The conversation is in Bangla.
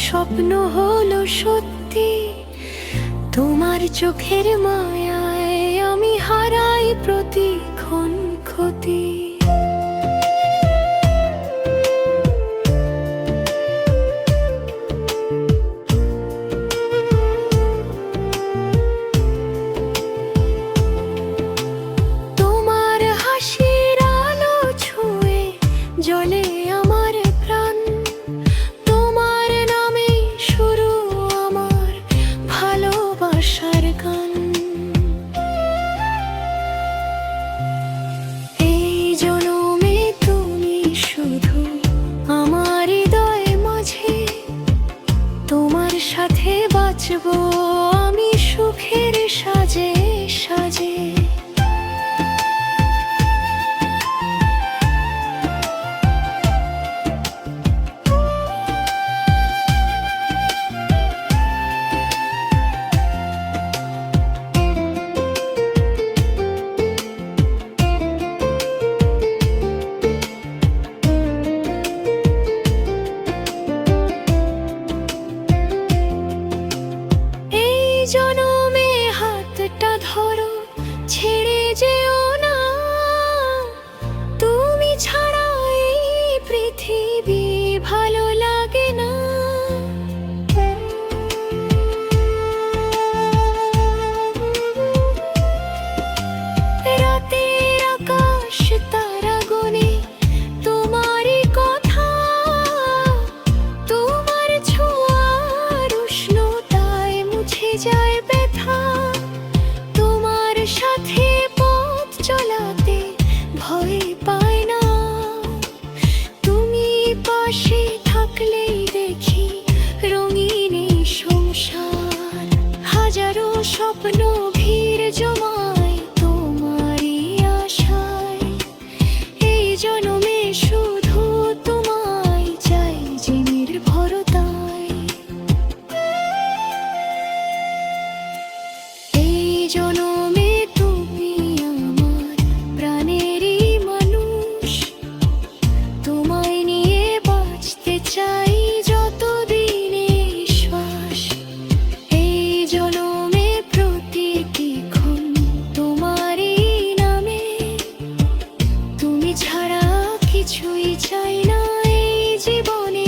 স্বপ্ন হলো সত্যি, তোমার চোখের মায়ায় আমি হারাই প্রতিক্ষণ ক্ষতি। তোমার হাসির আলো ছুঁয়ে জ্বলে আমার প্রাণ, তোমার নামে শুরু আমার ভালোবাসার গান। এই জনমে তুমি শুধু আমার হৃদয় মাঝে, তোমার সাথে বাঁচবো আমি সুখের সাজে সাজে। জনমে হাতটা ধরো, ছেড়ে যেও না, তুমি ছাড়া এই পৃথিবী ভালো লাগে না। রাতের আকাশ তারা গুনে তোমারই কথা, তোমার ছোঁয়ার উষ্ণতায় মুছে যায় ব্যথা। তোমার সাথে পথ চলাতে ভয় পায় না, তুমি পাশে থাকলেই দেখি রঙিন এই সংসার। হাজারো স্বপ্ন ভিড় জমায় তোমারই আশায়, এই জনমে শুধু তোমায় চাই যে নির্ভরতায়। এই জনমে তুমি আমার প্রাণেরই মানুষ, তোমায় নিয়ে বাঁচতে চাই যতদিন এই শ্বাস। এই জনমে প্রতিটি ক্ষণ তোমারই নামে, তুমি ছাড়া কিছুই চাই না এই জীবনে।